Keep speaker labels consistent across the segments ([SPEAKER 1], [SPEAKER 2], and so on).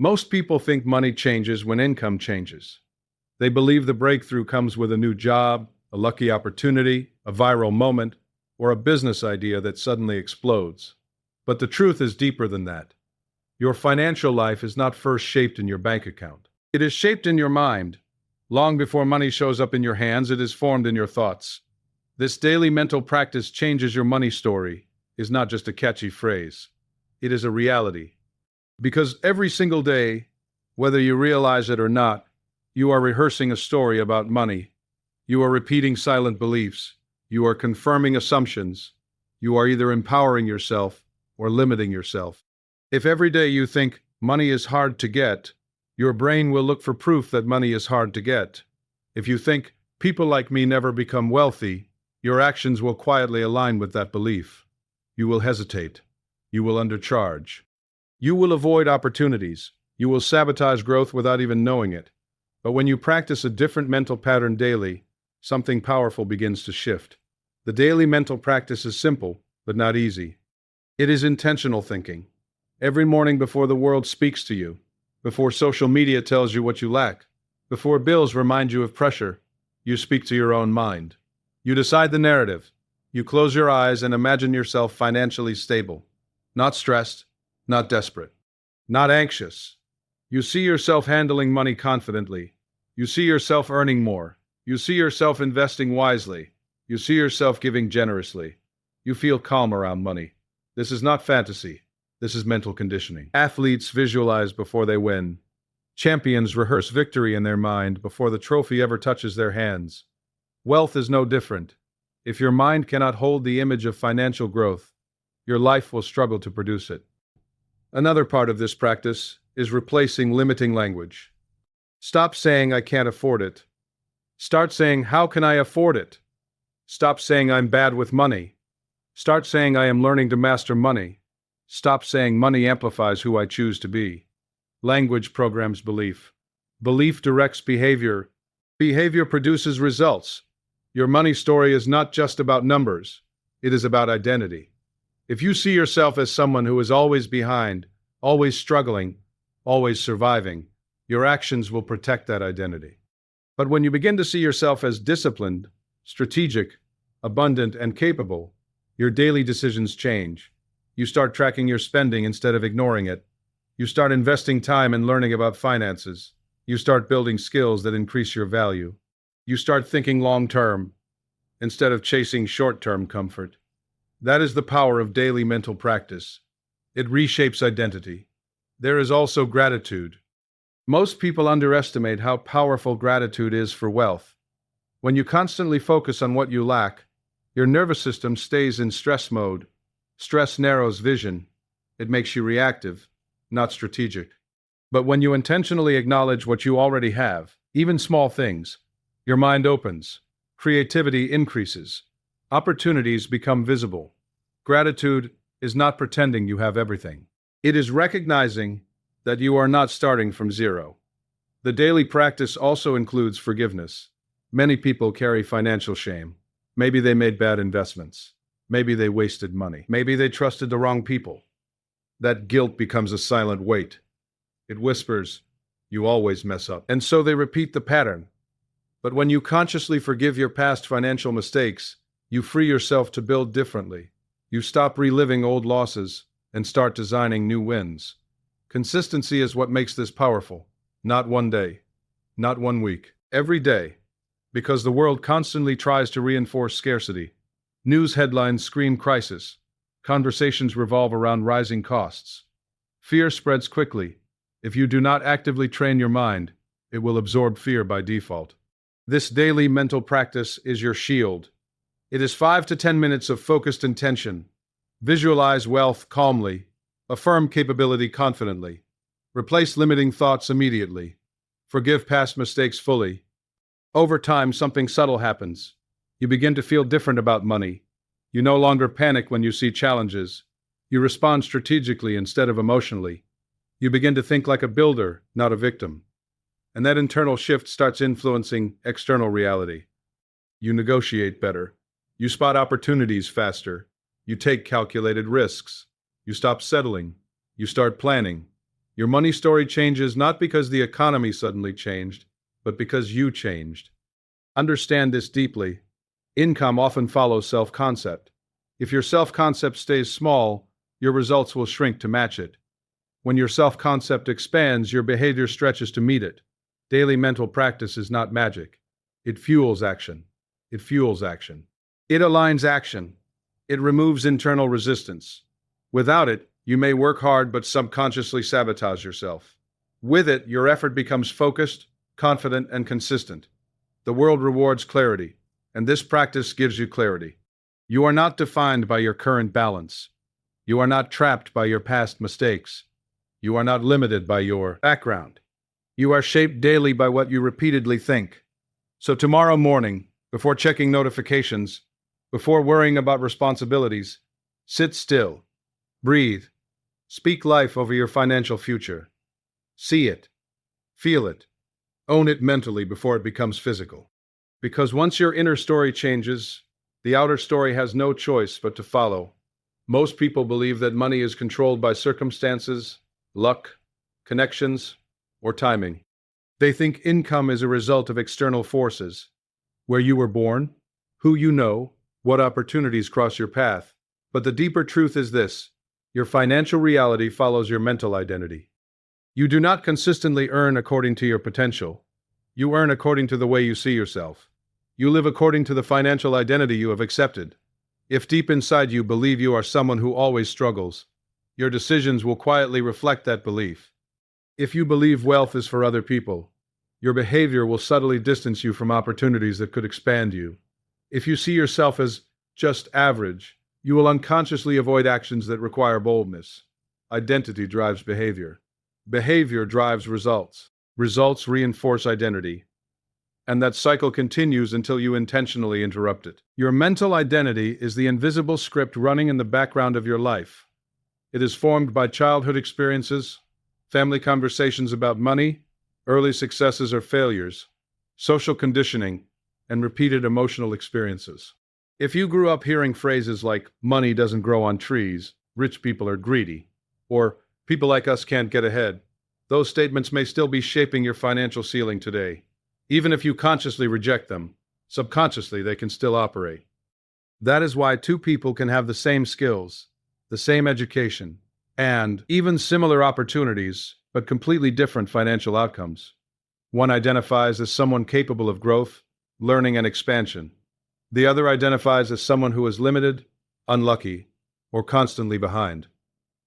[SPEAKER 1] Most people think money changes when income changes. They believe the breakthrough comes with a new job, a lucky opportunity, a viral moment, or a business idea that suddenly explodes. But the truth is deeper than that. Your financial life is not first shaped in your bank account. It is shaped in your mind. Long before money shows up in your hands, it is formed in your thoughts. This daily mental practice changes your money story, is not just a catchy phrase. It is a reality. Because every single day, whether you realize it or not, you are rehearsing a story about money. You are repeating silent beliefs. You are confirming assumptions. You are either empowering yourself or limiting yourself. If every day you think money is hard to get, your brain will look for proof that money is hard to get. If you think people like me never become wealthy, your actions will quietly align with that belief. You will hesitate. You will undercharge. You will avoid opportunities. You will sabotage growth without even knowing it. But when you practice a different mental pattern daily, something powerful begins to shift. The daily mental practice is simple, but not easy. It is intentional thinking. Every morning before the world speaks to you, before social media tells you what you lack, before bills remind you of pressure, you speak to your own mind. You decide the narrative. You close your eyes and imagine yourself financially stable, not stressed, not desperate, not anxious. You see yourself handling money confidently. You see yourself earning more. You see yourself investing wisely. You see yourself giving generously. You feel calm around money. This is not fantasy. This is mental conditioning. Athletes visualize before they win. Champions rehearse victory in their mind before the trophy ever touches their hands. Wealth is no different. If your mind cannot hold the image of financial growth, your life will struggle to produce it. Another part of this practice is replacing limiting language. Stop saying, "I can't afford it." Start saying, "How can I afford it?" Stop saying, "I'm bad with money." Start saying, "I am learning to master money." Stop saying, "Money amplifies who I choose to be." Language programs belief. Belief directs behavior. Behavior produces results. Your money story is not just about numbers. It is about identity. If you see yourself as someone who is always behind, always struggling, always surviving, your actions will protect that identity. But when you begin to see yourself as disciplined, strategic, abundant, and capable, your daily decisions change. You start tracking your spending instead of ignoring it. You start investing time in learning about finances. You start building skills that increase your value. You start thinking long-term instead of chasing short-term comfort. That is the power of daily mental practice. It reshapes identity. There is also gratitude. Most people underestimate how powerful gratitude is for wealth. When you constantly focus on what you lack, your nervous system stays in stress mode. Stress narrows vision. It makes you reactive, not strategic. But when you intentionally acknowledge what you already have, even small things, your mind opens. Creativity increases. Opportunities become visible. Gratitude is not pretending you have everything. It is recognizing that you are not starting from zero. The daily practice also includes forgiveness. Many people carry financial shame. Maybe they made bad investments. Maybe they wasted money. Maybe they trusted the wrong people. That guilt becomes a silent weight. It whispers, "You always mess up." And so they repeat the pattern. But when you consciously forgive your past financial mistakes, you free yourself to build differently. You stop reliving old losses and start designing new wins. Consistency is what makes this powerful. Not one day, not 1 week, every day. Because the world constantly tries to reinforce scarcity. News headlines scream crisis. Conversations revolve around rising costs. Fear spreads quickly. If you do not actively train your mind, it will absorb fear by default. This daily mental practice is your shield. It is 5 to 10 minutes of focused intention. Visualize wealth calmly. Affirm capability confidently. Replace limiting thoughts immediately. Forgive past mistakes fully. Over time, something subtle happens. You begin to feel different about money. You no longer panic when you see challenges. You respond strategically instead of emotionally. You begin to think like a builder, not a victim. And that internal shift starts influencing external reality. You negotiate better. You spot opportunities faster. You take calculated risks. You stop settling. You start planning. Your money story changes not because the economy suddenly changed, but because you changed. Understand this deeply. Income often follows self-concept. If your self-concept stays small, your results will shrink to match it. When your self-concept expands, your behavior stretches to meet it. Daily mental practice is not magic. It fuels action. It fuels action. It aligns action. It removes internal resistance. Without it, you may work hard but subconsciously sabotage yourself. With it, your effort becomes focused, confident, and consistent. The world rewards clarity, and this practice gives you clarity. You are not defined by your current balance. You are not trapped by your past mistakes. You are not limited by your background. You are shaped daily by what you repeatedly think. So tomorrow morning, before checking notifications, before worrying about responsibilities, sit still, breathe, speak life over your financial future. See it, feel it, own it mentally before it becomes physical. Because once your inner story changes, the outer story has no choice but to follow. Most people believe that money is controlled by circumstances, luck, connections, or timing. They think income is a result of external forces. Where you were born, who you know, what opportunities cross your path. But the deeper truth is this: your financial reality follows your mental identity. You do not consistently earn according to your potential. You earn according to the way you see yourself. You live according to the financial identity you have accepted. If deep inside you believe you are someone who always struggles, your decisions will quietly reflect that belief. If you believe wealth is for other people, your behavior will subtly distance you from opportunities that could expand you. If you see yourself as just average, you will unconsciously avoid actions that require boldness. Identity drives behavior. Behavior drives results. Results reinforce identity. And that cycle continues until you intentionally interrupt it. Your mental identity is the invisible script running in the background of your life. It is formed by childhood experiences, family conversations about money, early successes or failures, social conditioning, and repeated emotional experiences. If you grew up hearing phrases like, "money doesn't grow on trees," "rich people are greedy," or "people like us can't get ahead," those statements may still be shaping your financial ceiling today. Even if you consciously reject them, subconsciously they can still operate. That is why two people can have the same skills, the same education, and even similar opportunities, but completely different financial outcomes. One identifies as someone capable of growth, learning, and expansion. The other identifies as someone who is limited, unlucky, or constantly behind.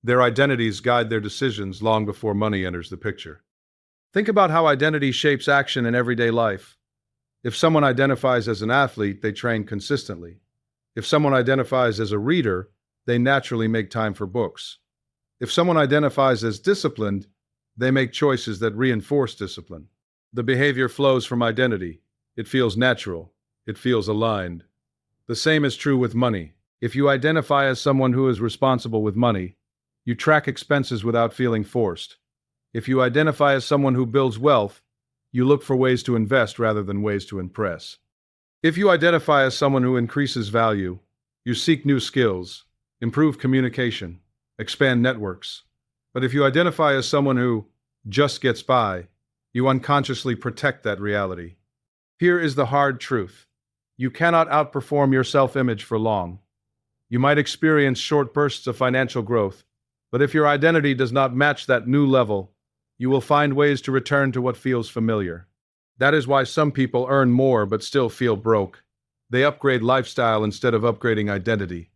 [SPEAKER 1] Their identities guide their decisions long before money enters the picture. Think about how identity shapes action in everyday life. If someone identifies as an athlete, they train consistently. If someone identifies as a reader, they naturally make time for books. If someone identifies as disciplined, they make choices that reinforce discipline. The behavior flows from identity. It feels natural. It feels aligned. The same is true with money. If you identify as someone who is responsible with money, you track expenses without feeling forced. If you identify as someone who builds wealth, you look for ways to invest rather than ways to impress. If you identify as someone who increases value, you seek new skills, improve communication, expand networks. But if you identify as someone who just gets by, you unconsciously protect that reality. Here is the hard truth. You cannot outperform your self-image for long. You might experience short bursts of financial growth, but if your identity does not match that new level, you will find ways to return to what feels familiar. That is why some people earn more but still feel broke. They upgrade lifestyle instead of upgrading identity.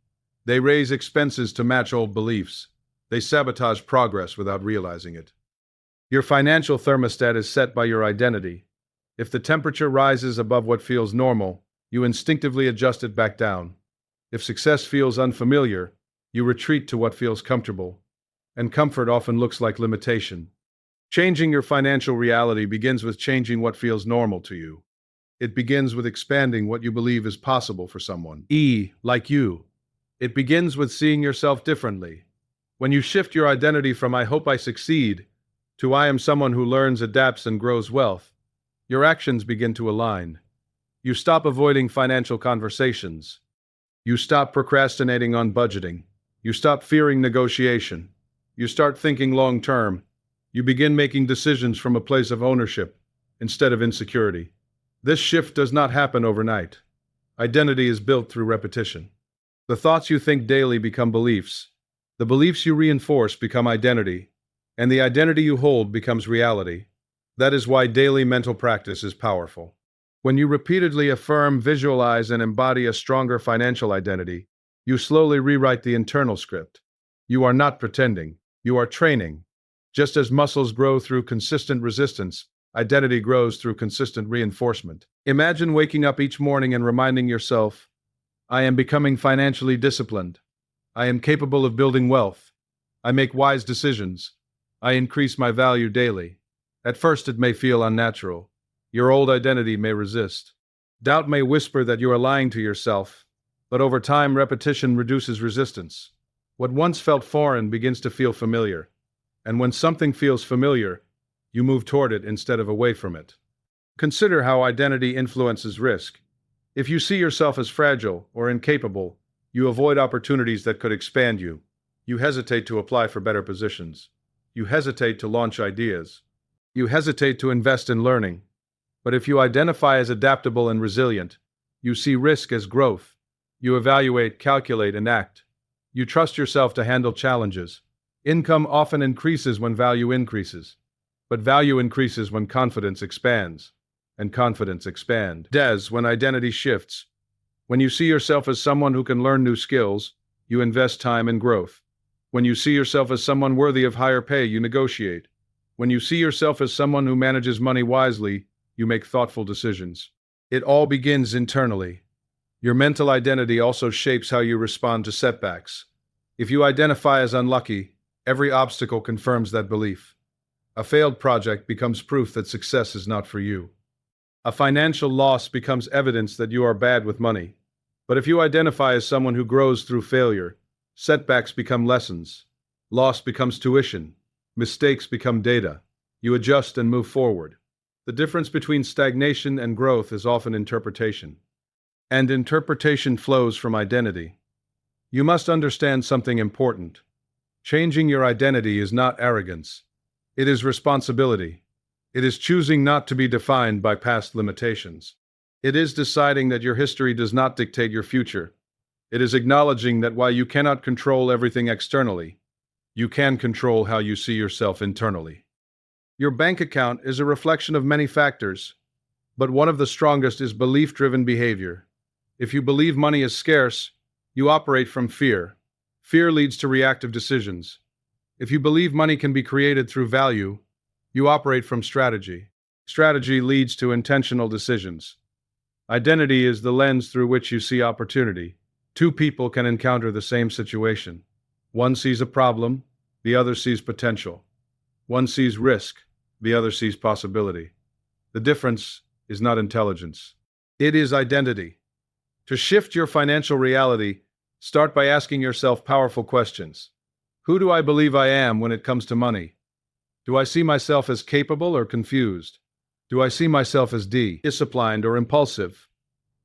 [SPEAKER 1] They raise expenses to match old beliefs. They sabotage progress without realizing it. Your financial thermostat is set by your identity. If the temperature rises above what feels normal, you instinctively adjust it back down. If success feels unfamiliar, you retreat to what feels comfortable. And comfort often looks like limitation. Changing your financial reality begins with changing what feels normal to you. It begins with expanding what you believe is possible for someone, like you. It begins with seeing yourself differently. When you shift your identity from "I hope I succeed" to "I am someone who learns, adapts, and grows wealth," your actions begin to align. You stop avoiding financial conversations. You stop procrastinating on budgeting. You stop fearing negotiation. You start thinking long-term. You begin making decisions from a place of ownership instead of insecurity. This shift does not happen overnight. Identity is built through repetition. The thoughts you think daily become beliefs. The beliefs you reinforce become identity, and the identity you hold becomes reality. That is why daily mental practice is powerful. When you repeatedly affirm, visualize, and embody a stronger financial identity, you slowly rewrite the internal script. You are not pretending, you are training. Just as muscles grow through consistent resistance, identity grows through consistent reinforcement. Imagine waking up each morning and reminding yourself, I am becoming financially disciplined. I am capable of building wealth. I make wise decisions. I increase my value daily. At first, it may feel unnatural. Your old identity may resist. Doubt may whisper that you are lying to yourself, but over time, repetition reduces resistance. What once felt foreign begins to feel familiar. And when something feels familiar, you move toward it instead of away from it. Consider how identity influences risk. If you see yourself as fragile or incapable, you avoid opportunities that could expand you. You hesitate to apply for better positions. You hesitate to launch ideas. You hesitate to invest in learning. But if you identify as adaptable and resilient, you see risk as growth. You evaluate, calculate, and act. You trust yourself to handle challenges. Income often increases when value increases, but value increases when confidence expands, and confidence expands when identity shifts. When you see yourself as someone who can learn new skills, you invest time in growth. When you see yourself as someone worthy of higher pay, you negotiate. When you see yourself as someone who manages money wisely, you make thoughtful decisions. It all begins internally. Your mental identity also shapes how you respond to setbacks. If you identify as unlucky, every obstacle confirms that belief. A failed project becomes proof that success is not for you. A financial loss becomes evidence that you are bad with money. But if you identify as someone who grows through failure, setbacks become lessons. Loss becomes tuition. Mistakes become data. You adjust and move forward. The difference between stagnation and growth is often interpretation. And interpretation flows from identity. You must understand something important. Changing your identity is not arrogance. It is responsibility. It is choosing not to be defined by past limitations. It is deciding that your history does not dictate your future. It is acknowledging that while you cannot control everything externally, you can control how you see yourself internally. Your bank account is a reflection of many factors, but one of the strongest is belief-driven behavior. If you believe money is scarce, you operate from fear. Fear leads to reactive decisions. If you believe money can be created through value, you operate from strategy. Strategy leads to intentional decisions. Identity is the lens through which you see opportunity. Two people can encounter the same situation. One sees a problem, the other sees potential. One sees risk, the other sees possibility. The difference is not intelligence. It is identity. To shift your financial reality, start by asking yourself powerful questions. Who do I believe I am when it comes to money? Do I see myself as capable or confused? Do I see myself as disciplined or impulsive?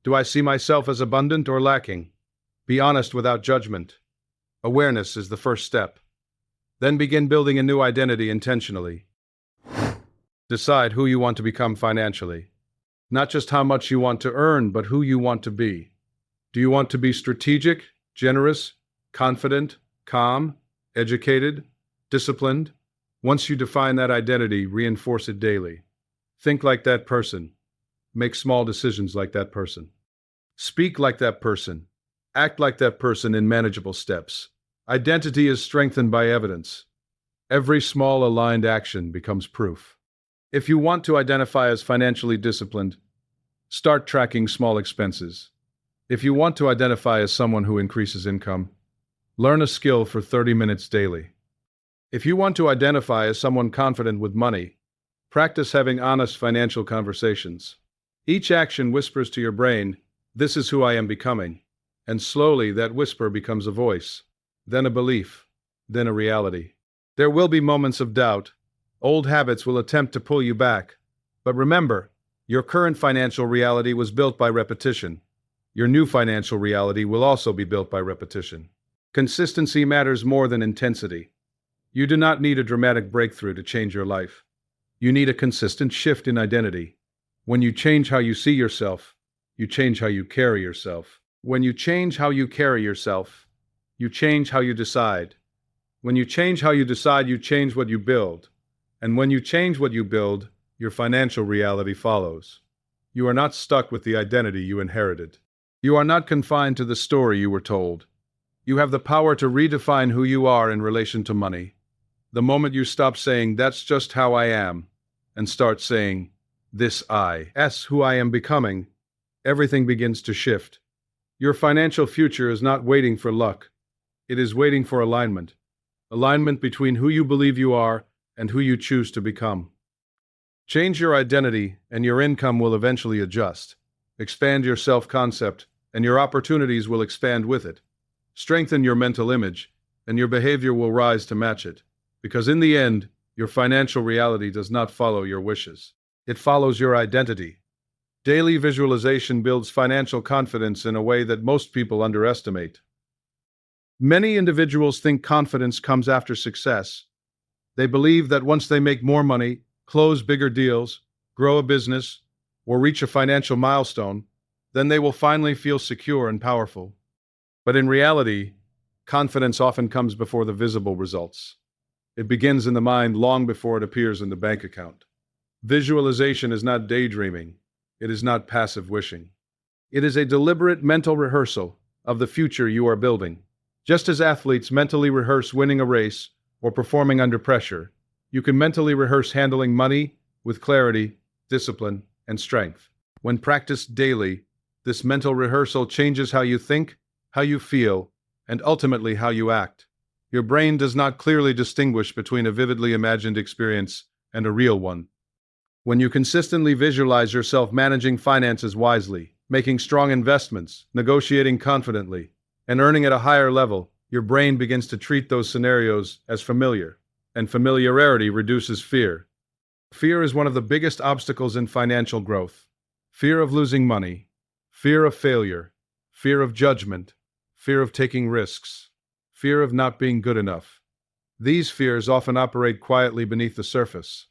[SPEAKER 1] Do I see myself as abundant or lacking? Be honest without judgment. Awareness is the first step. Then begin building a new identity intentionally. Decide who you want to become financially. Not just how much you want to earn, but who you want to be. Do you want to be strategic, generous, confident, calm, educated, disciplined? Once you define that identity, reinforce it daily. Think like that person. Make small decisions like that person. Speak like that person. Act like that person in manageable steps. Identity is strengthened by evidence. Every small aligned action becomes proof. If you want to identify as financially disciplined, start tracking small expenses. If you want to identify as someone who increases income, learn a skill for 30 minutes daily. If you want to identify as someone confident with money, practice having honest financial conversations. Each action whispers to your brain, "This is who I am becoming." And slowly that whisper becomes a voice, then a belief, then a reality. There will be moments of doubt. Old habits will attempt to pull you back. But remember, your current financial reality was built by repetition. Your new financial reality will also be built by repetition. Consistency matters more than intensity. You do not need a dramatic breakthrough to change your life. You need a consistent shift in identity. When you change how you see yourself, you change how you carry yourself. When you change how you carry yourself, you change how you decide. When you change how you decide, you change what you build. And when you change what you build, your financial reality follows. You are not stuck with the identity you inherited. You are not confined to the story you were told. You have the power to redefine who you are in relation to money. The moment you stop saying, "That's just how I am," and start saying, "This is who I am becoming," everything begins to shift. Your financial future is not waiting for luck. It is waiting for alignment. Alignment between who you believe you are and who you choose to become. Change your identity, and your income will eventually adjust. Expand your self-concept, and your opportunities will expand with it. Strengthen your mental image, and your behavior will rise to match it. Because in the end, your financial reality does not follow your wishes. It follows your identity. Daily visualization builds financial confidence in a way that most people underestimate. Many individuals think confidence comes after success. They believe that once they make more money, close bigger deals, grow a business, or reach a financial milestone, then they will finally feel secure and powerful. But in reality, confidence often comes before the visible results. It begins in the mind long before it appears in the bank account. Visualization is not daydreaming. It is not passive wishing. It is a deliberate mental rehearsal of the future you are building. Just as athletes mentally rehearse winning a race or performing under pressure, you can mentally rehearse handling money with clarity, discipline, and strength. When practiced daily, this mental rehearsal changes how you think, how you feel, and ultimately how you act. Your brain does not clearly distinguish between a vividly imagined experience and a real one. When you consistently visualize yourself managing finances wisely, making strong investments, negotiating confidently, and earning at a higher level, your brain begins to treat those scenarios as familiar, and familiarity reduces fear. Fear is one of the biggest obstacles in financial growth. Fear of losing money, fear of failure, fear of judgment, fear of taking risks, fear of not being good enough. These fears often operate quietly beneath the surface.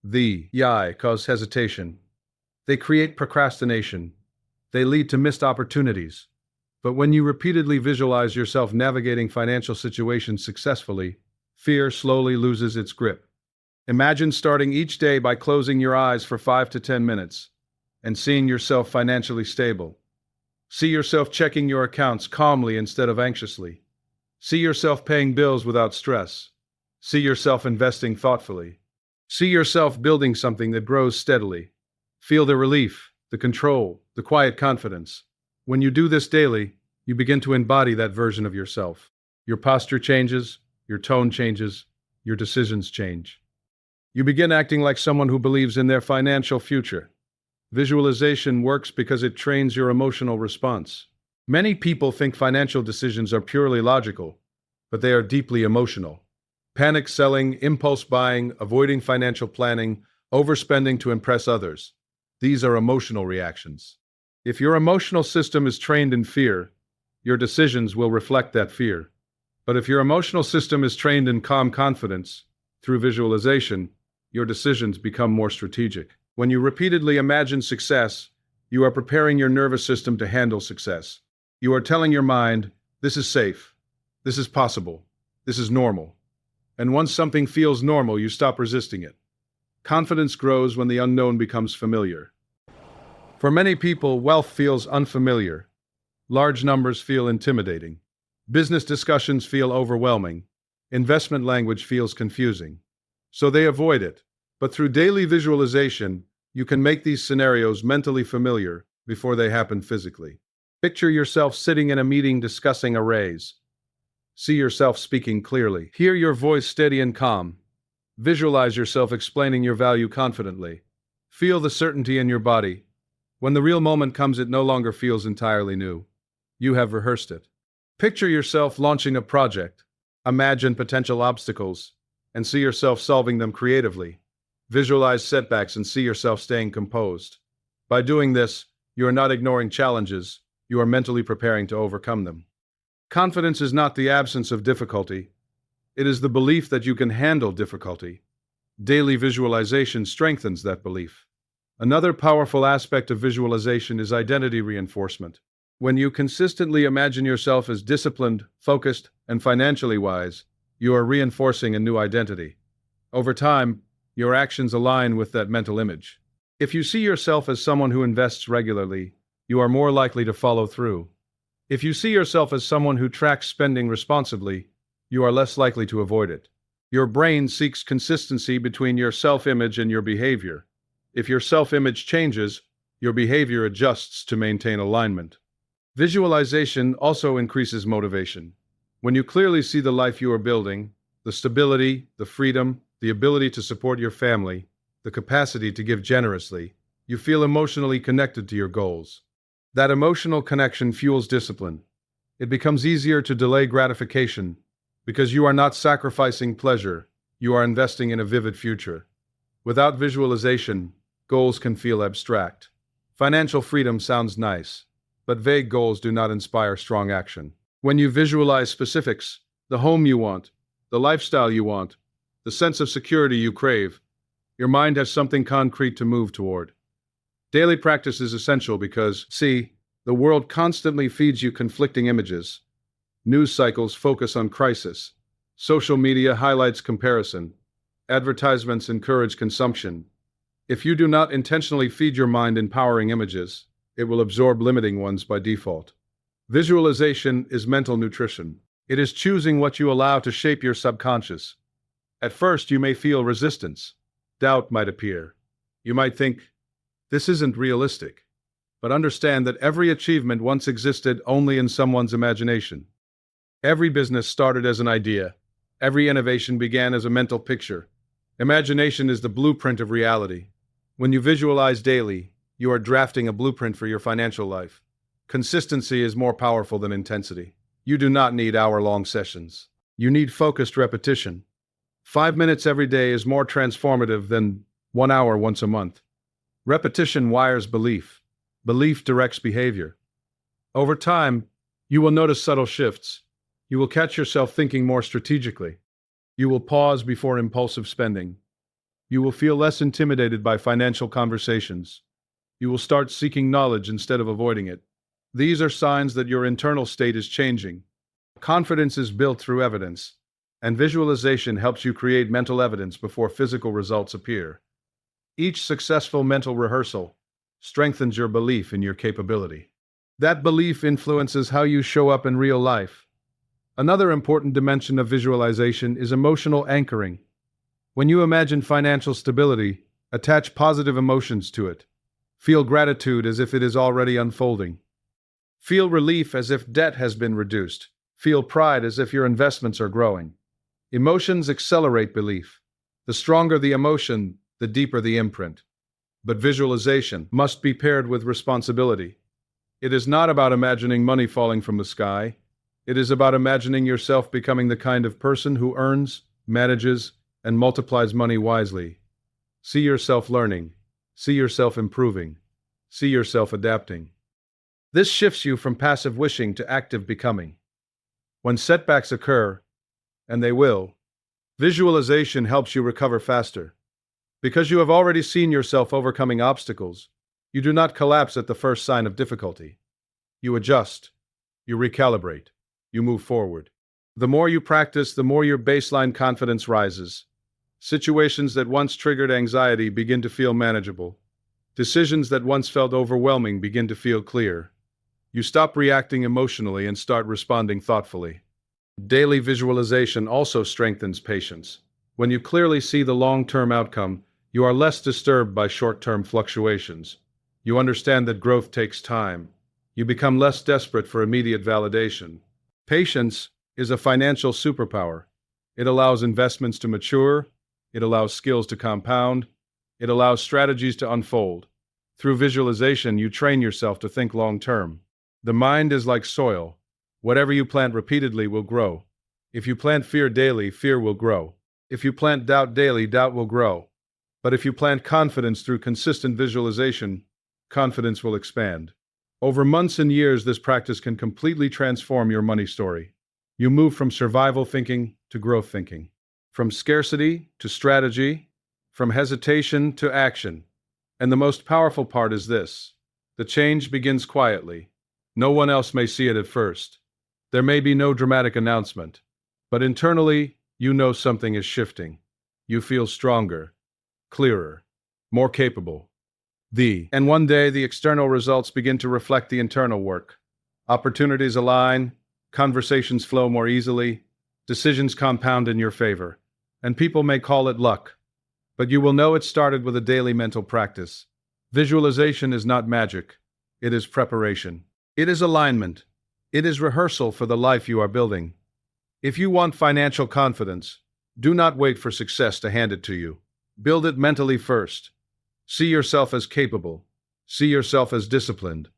[SPEAKER 1] The cause hesitation. They create procrastination. They lead to missed opportunities. But when you repeatedly visualize yourself navigating financial situations successfully, fear slowly loses its grip. Imagine starting each day by closing your eyes for 5 to 10 minutes and seeing yourself financially stable. See yourself checking your accounts calmly instead of anxiously. See yourself paying bills without stress. See yourself investing thoughtfully. See yourself building something that grows steadily. Feel the relief, the control, the quiet confidence. When you do this daily, you begin to embody that version of yourself. Your posture changes, your tone changes, your decisions change. You begin acting like someone who believes in their financial future. Visualization works because it trains your emotional response. Many people think financial decisions are purely logical, but they are deeply emotional. Panic selling, impulse buying, avoiding financial planning, overspending to impress others. These are emotional reactions. If your emotional system is trained in fear, your decisions will reflect that fear. But if your emotional system is trained in calm confidence, through visualization, your decisions become more strategic. When you repeatedly imagine success, you are preparing your nervous system to handle success. You are telling your mind, "This is safe. This is possible. This is normal." And once something feels normal, you stop resisting it. Confidence grows when the unknown becomes familiar. For many people, wealth feels unfamiliar. Large numbers feel intimidating. Business discussions feel overwhelming. Investment language feels confusing. So they avoid it. But through daily visualization, you can make these scenarios mentally familiar before they happen physically. Picture yourself sitting in a meeting discussing a raise. See yourself speaking clearly. Hear your voice steady and calm. Visualize yourself explaining your value confidently. Feel the certainty in your body. When the real moment comes, it no longer feels entirely new. You have rehearsed it. Picture yourself launching a project. Imagine potential obstacles and see yourself solving them creatively. Visualize setbacks and see yourself staying composed. By doing this, you are not ignoring challenges, you are mentally preparing to overcome them. Confidence is not the absence of difficulty. It is the belief that you can handle difficulty. Daily visualization strengthens that belief. Another powerful aspect of visualization is identity reinforcement. When you consistently imagine yourself as disciplined, focused, and financially wise, you are reinforcing a new identity. Over time, your actions align with that mental image. If you see yourself as someone who invests regularly, you are more likely to follow through. If you see yourself as someone who tracks spending responsibly, you are less likely to avoid it. Your brain seeks consistency between your self-image and your behavior. If your self-image changes, your behavior adjusts to maintain alignment. Visualization also increases motivation. When you clearly see the life you are building, the stability, the freedom, the ability to support your family, the capacity to give generously, you feel emotionally connected to your goals. That emotional connection fuels discipline. It becomes easier to delay gratification because you are not sacrificing pleasure, you are investing in a vivid future. Without visualization, goals can feel abstract. Financial freedom sounds nice, but vague goals do not inspire strong action. When you visualize specifics, the home you want, the lifestyle you want, the sense of security you crave, your mind has something concrete to move toward. Daily practice is essential because, see, the world constantly feeds you conflicting images. News cycles focus on crisis. Social media highlights comparison. Advertisements encourage consumption. If you do not intentionally feed your mind empowering images, it will absorb limiting ones by default. Visualization is mental nutrition. It is choosing what you allow to shape your subconscious. At first, you may feel resistance. Doubt might appear. You might think, this isn't realistic. But understand that every achievement once existed only in someone's imagination. Every business started as an idea. Every innovation began as a mental picture. Imagination is the blueprint of reality. When you visualize daily, you are drafting a blueprint for your financial life. Consistency is more powerful than intensity. You do not need hour-long sessions. You need focused repetition. 5 minutes every day is more transformative than 1 hour once a month. Repetition wires belief. Belief directs behavior. Over time, you will notice subtle shifts. You will catch yourself thinking more strategically. You will pause before impulsive spending. You will feel less intimidated by financial conversations. You will start seeking knowledge instead of avoiding it. These are signs that your internal state is changing. Confidence is built through evidence, and visualization helps you create mental evidence before physical results appear. Each successful mental rehearsal strengthens your belief in your capability. That belief influences how you show up in real life. Another important dimension of visualization is emotional anchoring. When you imagine financial stability, attach positive emotions to it. Feel gratitude as if it is already unfolding. Feel relief as if debt has been reduced. Feel pride as if your investments are growing. Emotions accelerate belief. The stronger the emotion, the deeper the imprint. But visualization must be paired with responsibility. It is not about imagining money falling from the sky. It is about imagining yourself becoming the kind of person who earns, manages, and multiplies money wisely. See yourself learning. See yourself improving. See yourself adapting. This shifts you from passive wishing to active becoming. When setbacks occur, and they will, visualization helps you recover faster. Because you have already seen yourself overcoming obstacles, you do not collapse at the first sign of difficulty. You adjust. You recalibrate. You move forward. The more you practice, the more your baseline confidence rises. Situations that once triggered anxiety begin to feel manageable. Decisions that once felt overwhelming begin to feel clear. You stop reacting emotionally and start responding thoughtfully. Daily visualization also strengthens patience. When you clearly see the long-term outcome, you are less disturbed by short-term fluctuations. You understand that growth takes time. You become less desperate for immediate validation. Patience is a financial superpower. It allows investments to mature. It allows skills to compound. It allows strategies to unfold. Through visualization, you train yourself to think long-term. The mind is like soil. Whatever you plant repeatedly will grow. If you plant fear daily, fear will grow. If you plant doubt daily, doubt will grow. But if you plant confidence through consistent visualization, confidence will expand. Over months and years, this practice can completely transform your money story. You move from survival thinking to growth thinking, from scarcity to strategy, from hesitation to action. And the most powerful part is this: the change begins quietly. No one else may see it at first. There may be no dramatic announcement, but internally, you know something is shifting. You feel stronger, clearer, more capable. And one day, the external results begin to reflect the internal work. Opportunities align, conversations flow more easily, decisions compound in your favor, and people may call it luck. But you will know it started with a daily mental practice. Visualization is not magic. It is preparation. It is alignment. It is rehearsal for the life you are building. If you want financial confidence, do not wait for success to hand it to you. Build it mentally first. See yourself as capable. See yourself as disciplined.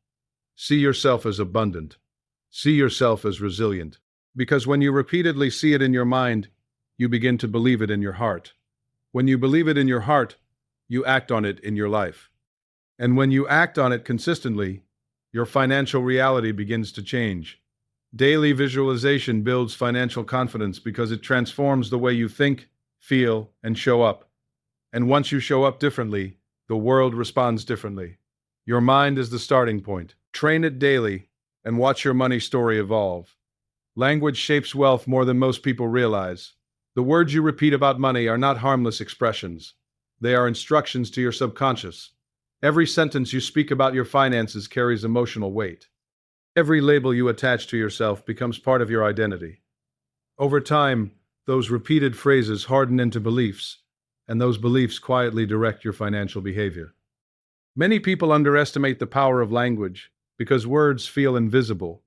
[SPEAKER 1] See yourself as abundant. See yourself as resilient. Because when you repeatedly see it in your mind, you begin to believe it in your heart. When you believe it in your heart, you act on it in your life. And when you act on it consistently, your financial reality begins to change. Daily visualization builds financial confidence because it transforms the way you think, feel, and show up. And once you show up differently, the world responds differently. Your mind is the starting point. Train it daily and watch your money story evolve. Language shapes wealth more than most people realize. The words you repeat about money are not harmless expressions. They are instructions to your subconscious. Every sentence you speak about your finances carries emotional weight. Every label you attach to yourself becomes part of your identity. Over time, those repeated phrases harden into beliefs, and those beliefs quietly direct your financial behavior. Many people underestimate the power of language because words feel invisible.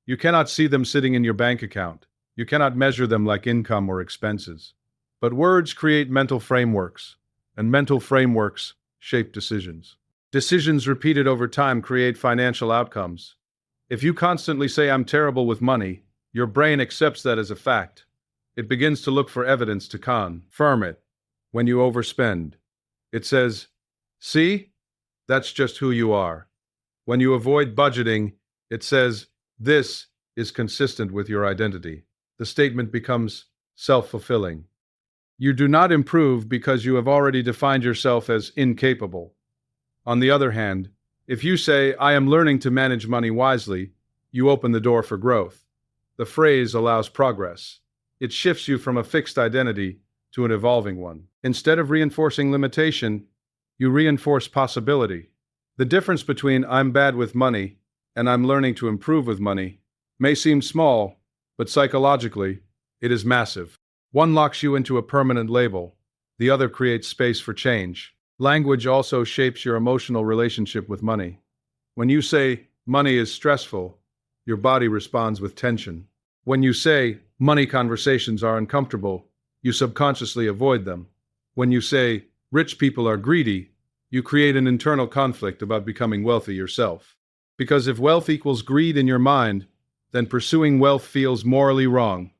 [SPEAKER 1] You cannot see them sitting in your bank account. You cannot measure them like income or expenses. But words create mental frameworks, and mental frameworks shape decisions. Decisions repeated over time create financial outcomes. If you constantly say, "I'm terrible with money," your brain accepts that as a fact. It begins to look for evidence to confirm it. When you overspend, it says, "See? That's just who you are." When you avoid budgeting, it says, "This is consistent with your identity." The statement becomes self-fulfilling. You do not improve because you have already defined yourself as incapable. On the other hand, if you say, "I am learning to manage money wisely," you open the door for growth. The phrase allows progress. It shifts you from a fixed identity to an evolving one. Instead of reinforcing limitation, you reinforce possibility. The difference between "I'm bad with money" and "I'm learning to improve with money" may seem small, but psychologically, it is massive. One locks you into a permanent label. The other creates space for change. Language also shapes your emotional relationship with money. When you say, "Money is stressful," your body responds with tension. When you say, "Money conversations are uncomfortable," you subconsciously avoid them. When you say, "Rich people are greedy," you create an internal conflict about becoming wealthy yourself. Because if wealth equals greed in your mind, then pursuing wealth feels morally wrong.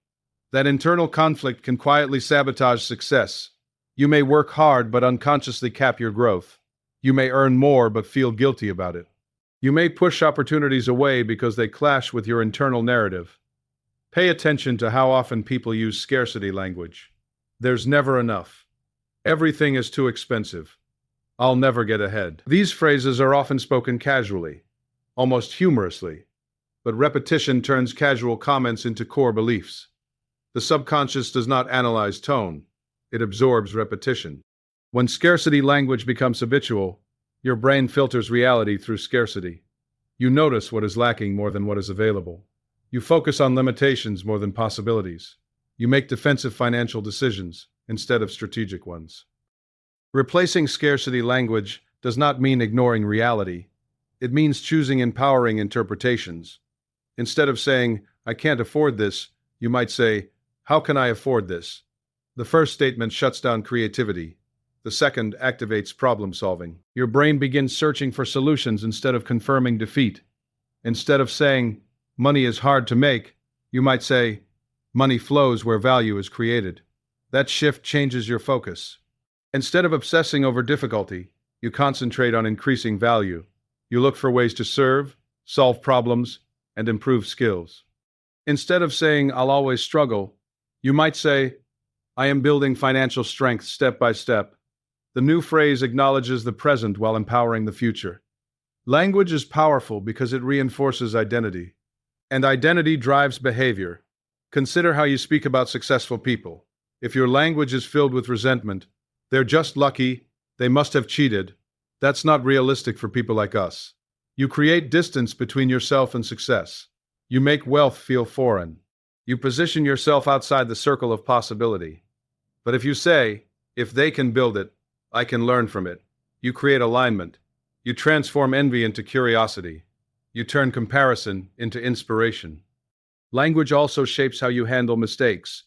[SPEAKER 1] That internal conflict can quietly sabotage success. You may work hard but unconsciously cap your growth. You may earn more but feel guilty about it. You may push opportunities away because they clash with your internal narrative. Pay attention to how often people use scarcity language. "There's never enough." "Everything is too expensive." "I'll never get ahead." These phrases are often spoken casually, almost humorously, but repetition turns casual comments into core beliefs. The subconscious does not analyze tone. It absorbs repetition. When scarcity language becomes habitual, your brain filters reality through scarcity. You notice what is lacking more than what is available. You focus on limitations more than possibilities. You make defensive financial decisions instead of strategic ones. Replacing scarcity language does not mean ignoring reality. It means choosing empowering interpretations. Instead of saying, "I can't afford this," you might say, "How can I afford this?" The first statement shuts down creativity. The second activates problem solving. Your brain begins searching for solutions instead of confirming defeat. Instead of saying, "Money is hard to make," you might say, "Money flows where value is created." That shift changes your focus. Instead of obsessing over difficulty, you concentrate on increasing value. You look for ways to serve, solve problems, and improve skills. Instead of saying, I'll always struggle, you might say, I am building financial strength step by step. The new phrase acknowledges the present while empowering the future. Language is powerful because it reinforces identity, and identity drives behavior. Consider how you speak about successful people. If your language is filled with resentment, they're just lucky, they must have cheated. That's not realistic for people like us. You create distance between yourself and success. You make wealth feel foreign. You position yourself outside the circle of possibility. But if you say, if they can build it, I can learn from it, you create alignment. You transform envy into curiosity. You turn comparison into inspiration. Language also shapes how you handle mistakes.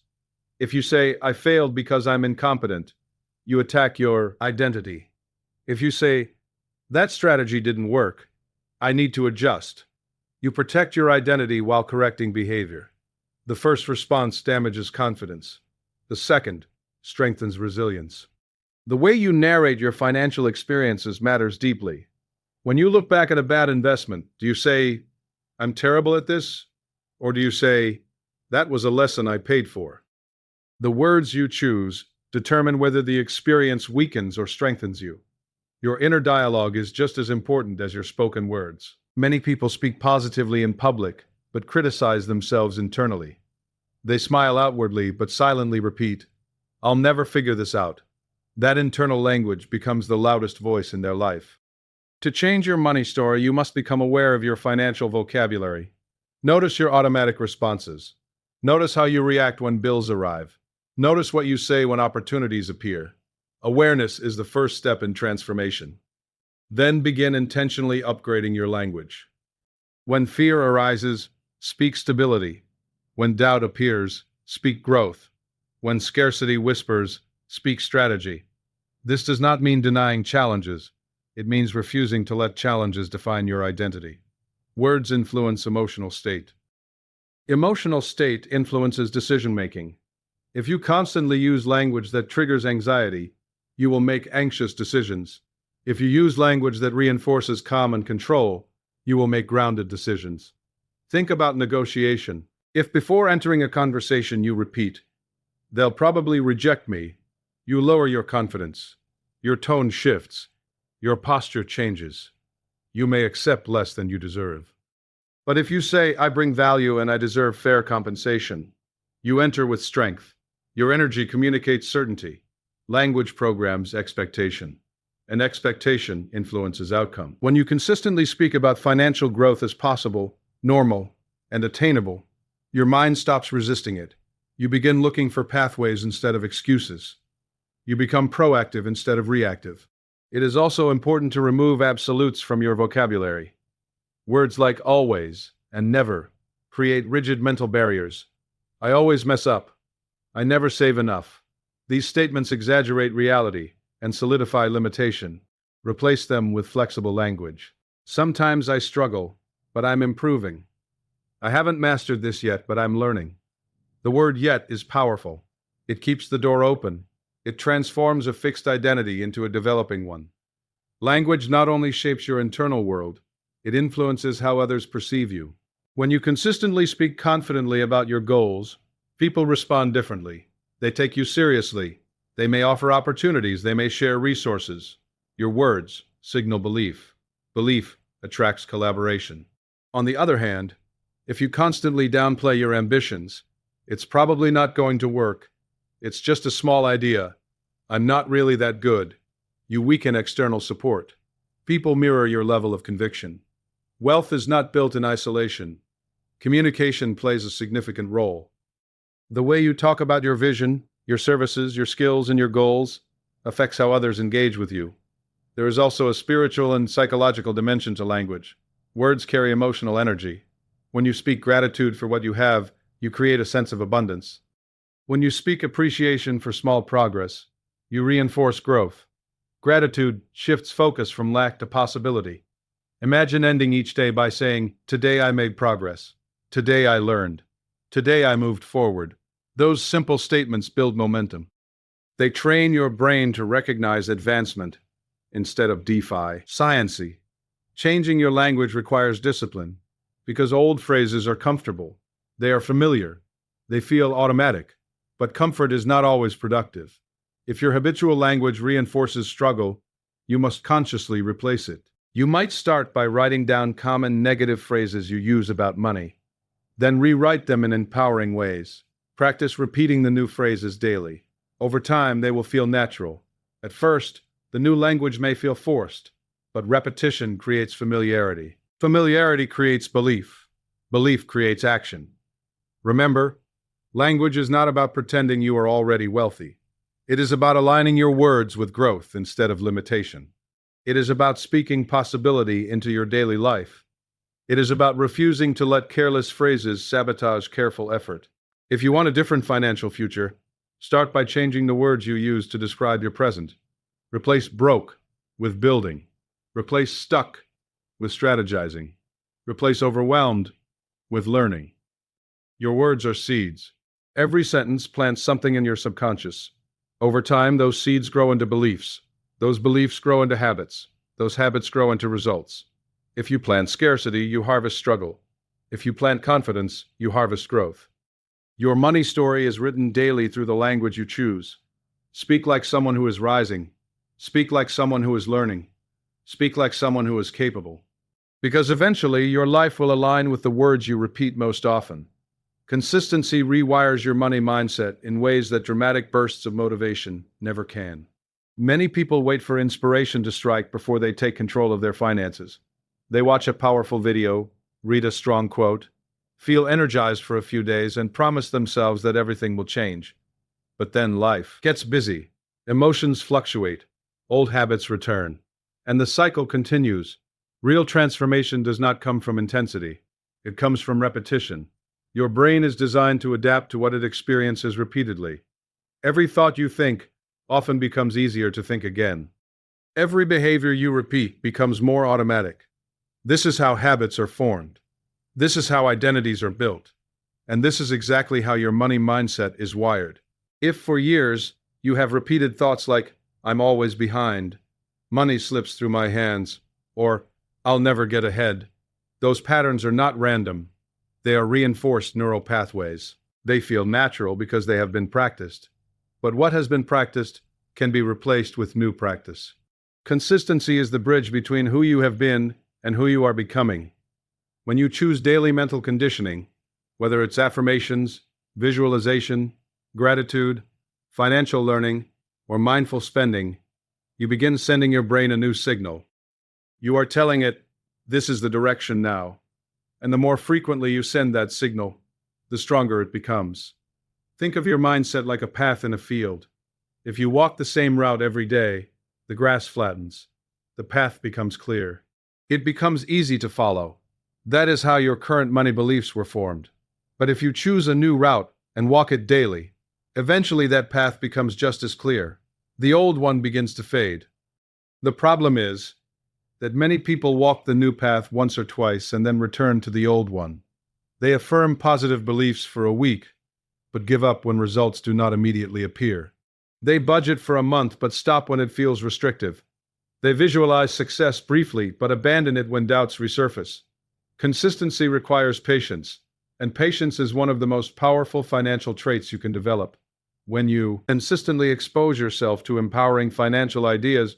[SPEAKER 1] If you say, I failed because I'm incompetent, you attack your identity. If you say, that strategy didn't work, I need to adjust, you protect your identity while correcting behavior. The first response damages confidence. The second strengthens resilience. The way you narrate your financial experiences matters deeply. When you look back at a bad investment, do you say, I'm terrible at this? Or do you say, that was a lesson I paid for? The words you choose determine whether the experience weakens or strengthens you. Your inner dialogue is just as important as your spoken words. Many people speak positively in public, but criticize themselves internally. They smile outwardly, but silently repeat, I'll never figure this out. That internal language becomes the loudest voice in their life. To change your money story, you must become aware of your financial vocabulary. Notice your automatic responses. Notice how you react when bills arrive. Notice what you say when opportunities appear. Awareness is the first step in transformation. Then begin intentionally upgrading your language. When fear arises, speak stability. When doubt appears, speak growth. When scarcity whispers, speak strategy. This does not mean denying challenges. It means refusing to let challenges define your identity. Words influence emotional state. Emotional state influences decision-making. If you constantly use language that triggers anxiety, you will make anxious decisions. If you use language that reinforces calm and control, you will make grounded decisions. Think about negotiation. If before entering a conversation you repeat, they'll probably reject me, you lower your confidence. Your tone shifts. Your posture changes. You may accept less than you deserve. But if you say, I bring value and I deserve fair compensation, you enter with strength. Your energy communicates certainty. Language programs expectation. And expectation influences outcome. When you consistently speak about financial growth as possible, normal, and attainable, your mind stops resisting it. You begin looking for pathways instead of excuses. You become proactive instead of reactive. It is also important to remove absolutes from your vocabulary. Words like always and never create rigid mental barriers. I always mess up. I never save enough. These statements exaggerate reality and solidify limitation. Replace them with flexible language. Sometimes I struggle, but I'm improving. I haven't mastered this yet, but I'm learning. The word yet is powerful. It keeps the door open. It transforms a fixed identity into a developing one. Language not only shapes your internal world, it influences how others perceive you. When you consistently speak confidently about your goals, people respond differently. They take you seriously. They may offer opportunities. They may share resources. Your words signal belief. Belief attracts collaboration. On the other hand, if you constantly downplay your ambitions, it's probably not going to work. It's just a small idea. I'm not really that good. You weaken external support. People mirror your level of conviction. Wealth is not built in isolation. Communication plays a significant role. The way you talk about your vision, your services, your skills, and your goals affects how others engage with you. There is also a spiritual and psychological dimension to language. Words carry emotional energy. When you speak gratitude for what you have, you create a sense of abundance. When you speak appreciation for small progress, you reinforce growth. Gratitude shifts focus from lack to possibility. Imagine ending each day by saying, today I made progress. Today I learned. Today I moved forward. Those simple statements build momentum. They train your brain to recognize advancement instead of defy sciency. Changing your language requires discipline because old phrases are comfortable. They are familiar. They feel automatic. But comfort is not always productive. If your habitual language reinforces struggle, you must consciously replace it. You might start by writing down common negative phrases you use about money. Then rewrite them in empowering ways. Practice repeating the new phrases daily. Over time, they will feel natural. At first, the new language may feel forced, but repetition creates familiarity. Familiarity creates belief. Belief creates action. Remember, language is not about pretending you are already wealthy. It is about aligning your words with growth instead of limitation. It is about speaking possibility into your daily life. It is about refusing to let careless phrases sabotage careful effort. If you want a different financial future, start by changing the words you use to describe your present. Replace broke with building. Replace stuck with strategizing. Replace overwhelmed with learning. Your words are seeds. Every sentence plants something in your subconscious. Over time, those seeds grow into beliefs. Those beliefs grow into habits. Those habits grow into results. If you plant scarcity, you harvest struggle. If you plant confidence, you harvest growth. Your money story is written daily through the language you choose. Speak like someone who is rising. Speak like someone who is learning. Speak like someone who is capable. Because eventually, your life will align with the words you repeat most often. Consistency rewires your money mindset in ways that dramatic bursts of motivation never can. Many people wait for inspiration to strike before they take control of their finances. They watch a powerful video, read a strong quote, feel energized for a few days, and promise themselves that everything will change. But then life gets busy, emotions fluctuate, old habits return, and the cycle continues. Real transformation does not come from intensity. It comes from repetition. Your brain is designed to adapt to what it experiences repeatedly. Every thought you think often becomes easier to think again. Every behavior you repeat becomes more automatic. This is how habits are formed. This is how identities are built. And this is exactly how your money mindset is wired. If for years you have repeated thoughts like, "I'm always behind," "money slips through my hands," or "I'll never get ahead," those patterns are not random. They are reinforced neural pathways. They feel natural because they have been practiced. But what has been practiced can be replaced with new practice. Consistency is the bridge between who you have been and who you are becoming. When you choose daily mental conditioning, whether it's affirmations, visualization, gratitude, financial learning, or mindful spending, you begin sending your brain a new signal. You are telling it, "This is the direction now." And the more frequently you send that signal, the stronger it becomes. Think of your mindset like a path in a field. If you walk the same route every day, the grass flattens. The path becomes clear. It becomes easy to follow. That is how your current money beliefs were formed. But if you choose a new route and walk it daily, eventually that path becomes just as clear. The old one begins to fade. The problem is that many people walk the new path once or twice and then return to the old one. They affirm positive beliefs for a week, but give up when results do not immediately appear. They budget for a month but stop when it feels restrictive. They visualize success briefly but abandon it when doubts resurface. Consistency requires patience, and patience is one of the most powerful financial traits you can develop. When you consistently expose yourself to empowering financial ideas,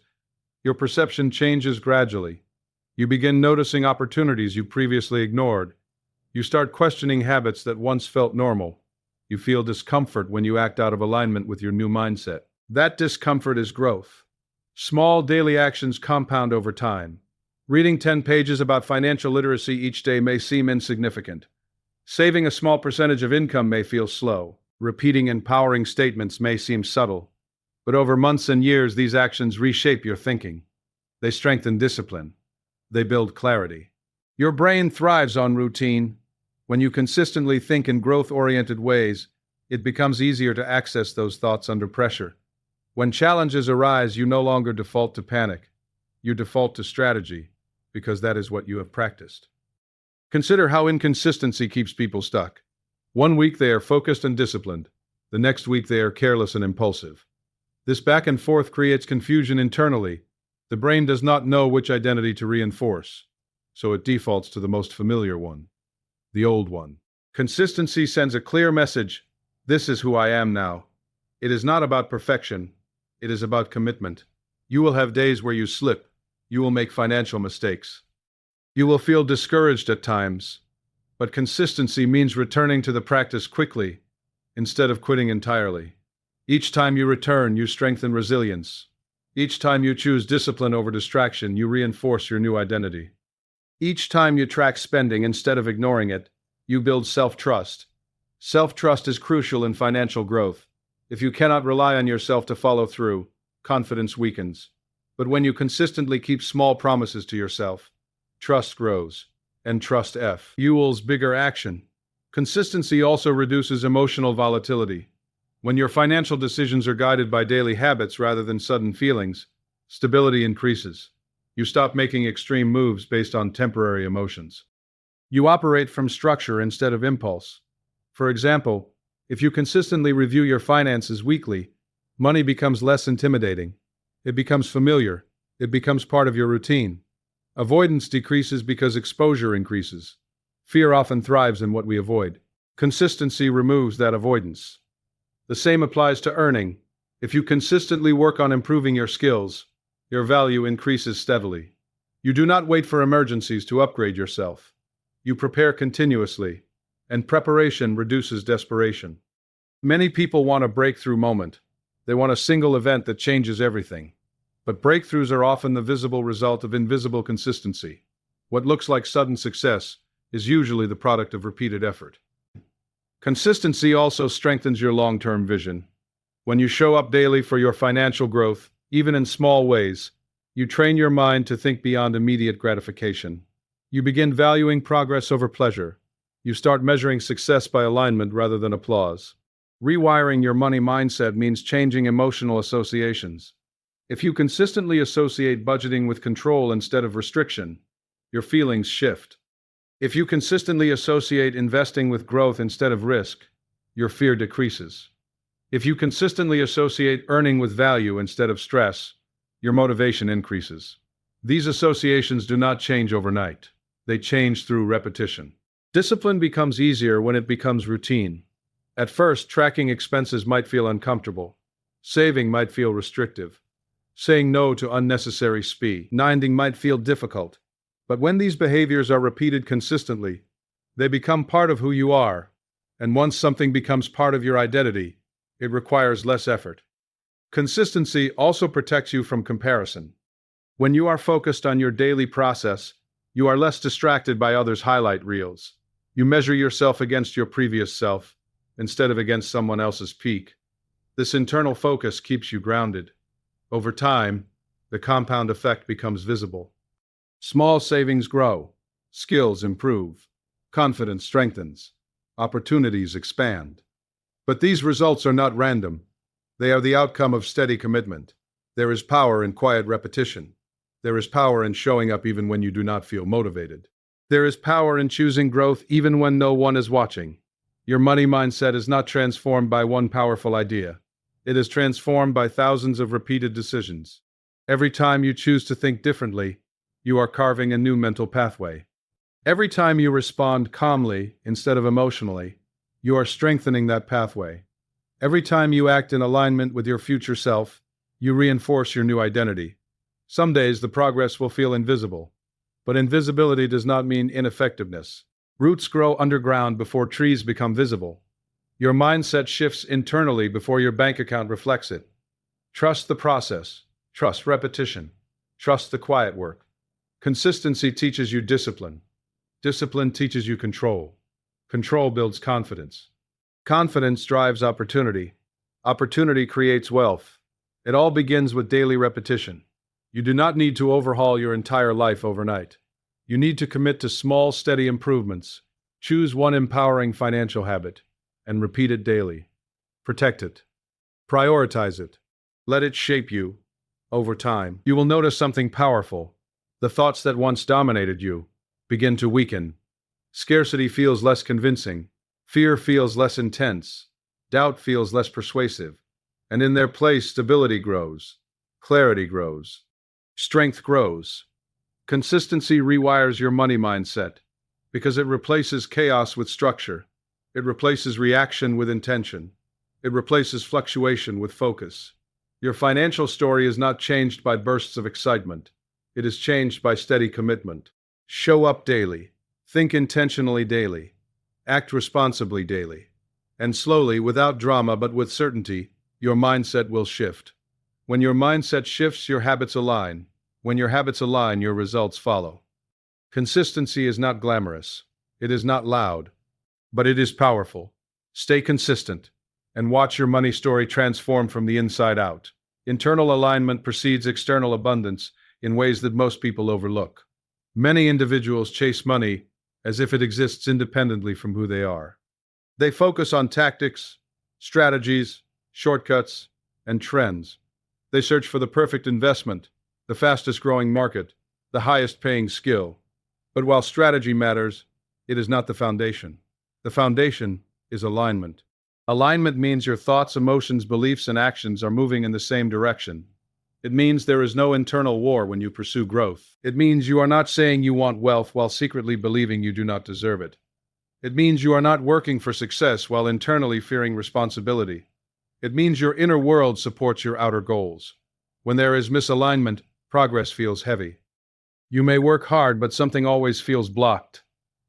[SPEAKER 1] your perception changes gradually. You begin noticing opportunities you previously ignored. You start questioning habits that once felt normal. You feel discomfort when you act out of alignment with your new mindset. That discomfort is growth. Small daily actions compound over time. Reading 10 pages about financial literacy each day may seem insignificant. Saving a small percentage of income may feel slow. Repeating empowering statements may seem subtle. But over months and years, these actions reshape your thinking. They strengthen discipline. They build clarity. Your brain thrives on routine. When you consistently think in growth-oriented ways, it becomes easier to access those thoughts under pressure. When challenges arise, you no longer default to panic. You default to strategy, because that is what you have practiced. Consider how inconsistency keeps people stuck. One week they are focused and disciplined. The next week they are careless and impulsive. This back and forth creates confusion internally. The brain does not know which identity to reinforce, so it defaults to the most familiar one, the old one. Consistency sends a clear message: this is who I am now. It is not about perfection, it is about commitment. You will have days where you slip, you will make financial mistakes. You will feel discouraged at times, but consistency means returning to the practice quickly instead of quitting entirely. Each time you return, you strengthen resilience. Each time you choose discipline over distraction, you reinforce your new identity. Each time you track spending instead of ignoring it, you build self-trust. Self-trust is crucial in financial growth. If you cannot rely on yourself to follow through, confidence weakens. But when you consistently keep small promises to yourself, trust grows, and trust fuels bigger action. Consistency also reduces emotional volatility. When your financial decisions are guided by daily habits rather than sudden feelings, stability increases. You stop making extreme moves based on temporary emotions. You operate from structure instead of impulse. For example, if you consistently review your finances weekly, money becomes less intimidating. It becomes familiar. It becomes part of your routine. Avoidance decreases because exposure increases. Fear often thrives in what we avoid. Consistency removes that avoidance. The same applies to earning. If you consistently work on improving your skills, your value increases steadily. You do not wait for emergencies to upgrade yourself. You prepare continuously, and preparation reduces desperation. Many people want a breakthrough moment. They want a single event that changes everything. But breakthroughs are often the visible result of invisible consistency. What looks like sudden success is usually the product of repeated effort. Consistency also strengthens your long-term vision. When you show up daily for your financial growth, even in small ways, you train your mind to think beyond immediate gratification. You begin valuing progress over pleasure. You start measuring success by alignment rather than applause. Rewiring your money mindset means changing emotional associations. If you consistently associate budgeting with control instead of restriction, your feelings shift. If you consistently associate investing with growth instead of risk, your fear decreases. If you consistently associate earning with value instead of stress, your motivation increases. These associations do not change overnight. They change through repetition. Discipline becomes easier when it becomes routine. At first, tracking expenses might feel uncomfortable. Saving might feel restrictive. Saying no to unnecessary spending might feel difficult. But when these behaviors are repeated consistently, they become part of who you are. And once something becomes part of your identity, it requires less effort. Consistency also protects you from comparison. When you are focused on your daily process, you are less distracted by others' highlight reels. You measure yourself against your previous self, instead of against someone else's peak. This internal focus keeps you grounded. Over time, the compound effect becomes visible. Small savings grow, skills improve, confidence strengthens, opportunities expand. But these results are not random. They are the outcome of steady commitment. There is power in quiet repetition. There is power in showing up even when you do not feel motivated. There is power in choosing growth even when no one is watching. Your money mindset is not transformed by one powerful idea. It is transformed by thousands of repeated decisions. Every time you choose to think differently, you are carving a new mental pathway. Every time you respond calmly instead of emotionally, you are strengthening that pathway. Every time you act in alignment with your future self, you reinforce your new identity. Some days the progress will feel invisible, but invisibility does not mean ineffectiveness. Roots grow underground before trees become visible. Your mindset shifts internally before your bank account reflects it. Trust the process. Trust repetition. Trust the quiet work. Consistency teaches you discipline. Discipline teaches you control. Control builds confidence. Confidence drives opportunity. Opportunity creates wealth. It all begins with daily repetition. You do not need to overhaul your entire life overnight. You need to commit to small, steady improvements. Choose one empowering financial habit and repeat it daily. Protect it. Prioritize it. Let it shape you. Over time, you will notice something powerful. The thoughts that once dominated you begin to weaken. Scarcity feels less convincing. Fear feels less intense. Doubt feels less persuasive. And in their place, stability grows. Clarity grows. Strength grows. Consistency rewires your money mindset because it replaces chaos with structure. It replaces reaction with intention. It replaces fluctuation with focus. Your financial story is not changed by bursts of excitement. It is changed by steady commitment. Show up daily. Think intentionally daily. Act responsibly daily. And slowly, without drama but with certainty, your mindset will shift. When your mindset shifts, your habits align. When your habits align, your results follow. Consistency is not glamorous. It is not loud. But it is powerful. Stay consistent and watch your money story transform from the inside out. Internal alignment precedes external abundance in ways that most people overlook. Many individuals chase money as if it exists independently from who they are. They focus on tactics, strategies, shortcuts, and trends. They search for the perfect investment, the fastest growing market, the highest paying skill. But while strategy matters, it is not the foundation. The foundation is alignment. Alignment means your thoughts, emotions, beliefs, and actions are moving in the same direction. It means there is no internal war when you pursue growth. It means you are not saying you want wealth while secretly believing you do not deserve it. It means you are not working for success while internally fearing responsibility. It means your inner world supports your outer goals. When there is misalignment, progress feels heavy. You may work hard, but something always feels blocked.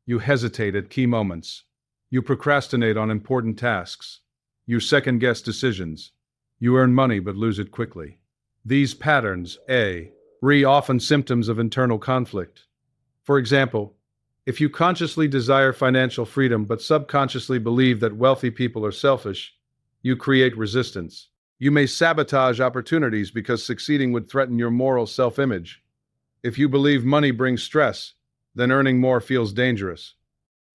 [SPEAKER 1] You hesitate at key moments. You procrastinate on important tasks. You second-guess decisions. You earn money but lose it quickly. These patterns, often symptoms of internal conflict. For example, if you consciously desire financial freedom but subconsciously believe that wealthy people are selfish, you create resistance. You may sabotage opportunities because succeeding would threaten your moral self-image. If you believe money brings stress, then earning more feels dangerous.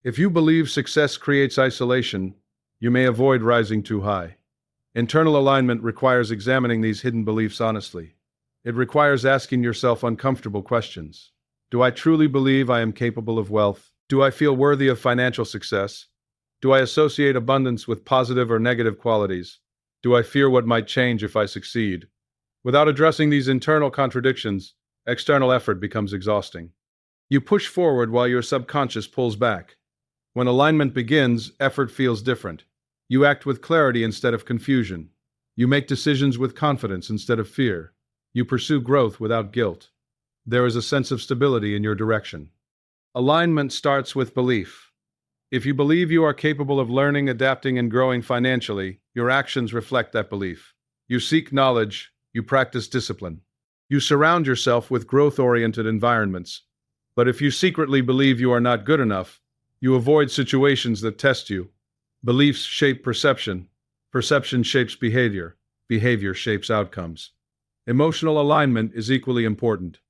[SPEAKER 1] If you believe success creates isolation, you may avoid rising too high. Internal alignment requires examining these hidden beliefs honestly. It requires asking yourself uncomfortable questions. Do I truly believe I am capable of wealth? Do I feel worthy of financial success? Do I associate abundance with positive or negative qualities? Do I fear what might change if I succeed? Without addressing these internal contradictions, external effort becomes exhausting. You push forward while your subconscious pulls back. When alignment begins, effort feels different. You act with clarity instead of confusion. You make decisions with confidence instead of fear. You pursue growth without guilt. There is a sense of stability in your direction. Alignment starts with belief. If you believe you are capable of learning, adapting, and growing financially, your actions reflect that belief. You seek knowledge, you practice discipline. You surround yourself with growth-oriented environments. But if you secretly believe you are not good enough, you avoid situations that test you. Beliefs shape perception. Perception shapes behavior. Behavior shapes outcomes. Emotional alignment is equally important.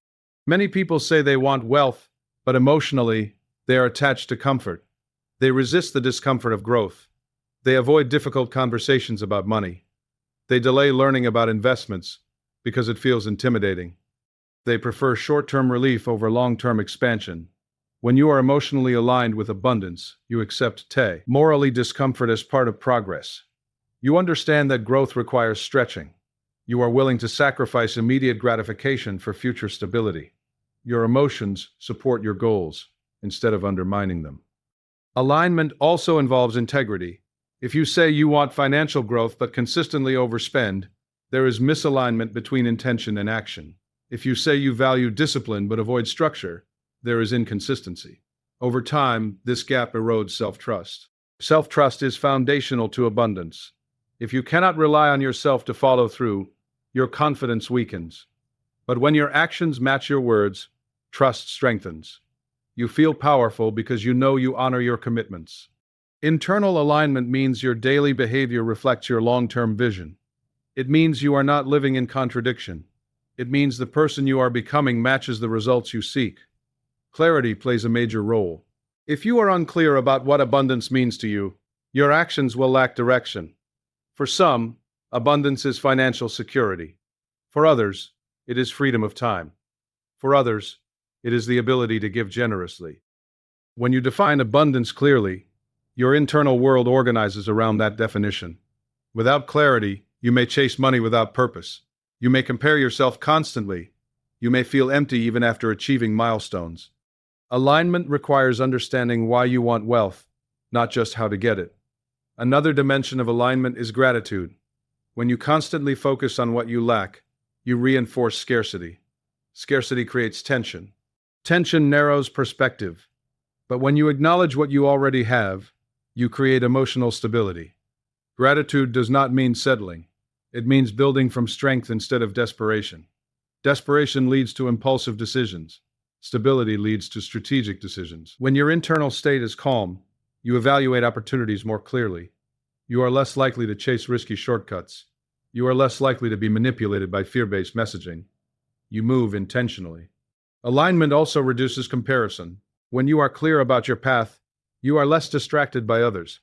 [SPEAKER 1] Many people say they want wealth, but emotionally, they are attached to comfort. They resist the discomfort of growth. They avoid difficult conversations about money. They delay learning about investments because it feels intimidating. They prefer short-term relief over long-term expansion. When you are emotionally aligned with abundance, you accept morally discomfort as part of progress. You understand that growth requires stretching. You are willing to sacrifice immediate gratification for future stability. Your emotions support your goals instead of undermining them. Alignment also involves integrity. If you say you want financial growth but consistently overspend, there is misalignment between intention and action. If you say you value discipline but avoid structure, there is inconsistency. Over time, this gap erodes self-trust. Self-trust is foundational to abundance. If you cannot rely on yourself to follow through, your confidence weakens. But when your actions match your words, trust strengthens. You feel powerful because you know you honor your commitments. Internal alignment means your daily behavior reflects your long-term vision. It means you are not living in contradiction. It means the person you are becoming matches the results you seek. Clarity plays a major role. If you are unclear about what abundance means to you, your actions will lack direction. For some, abundance is financial security. For others, it is freedom of time. For others, it is the ability to give generously. When you define abundance clearly, your internal world organizes around that definition. Without clarity, you may chase money without purpose. You may compare yourself constantly. You may feel empty even after achieving milestones. Alignment requires understanding why you want wealth, not just how to get it. Another dimension of alignment is gratitude. When you constantly focus on what you lack, you reinforce scarcity. Scarcity creates tension. Tension narrows perspective. But when you acknowledge what you already have, you create emotional stability. Gratitude does not mean settling. It means building from strength instead of desperation. Desperation leads to impulsive decisions. Stability leads to strategic decisions. When your internal state is calm, you evaluate opportunities more clearly. You are less likely to chase risky shortcuts. You are less likely to be manipulated by fear-based messaging. You move intentionally. Alignment also reduces comparison. When you are clear about your path, you are less distracted by others.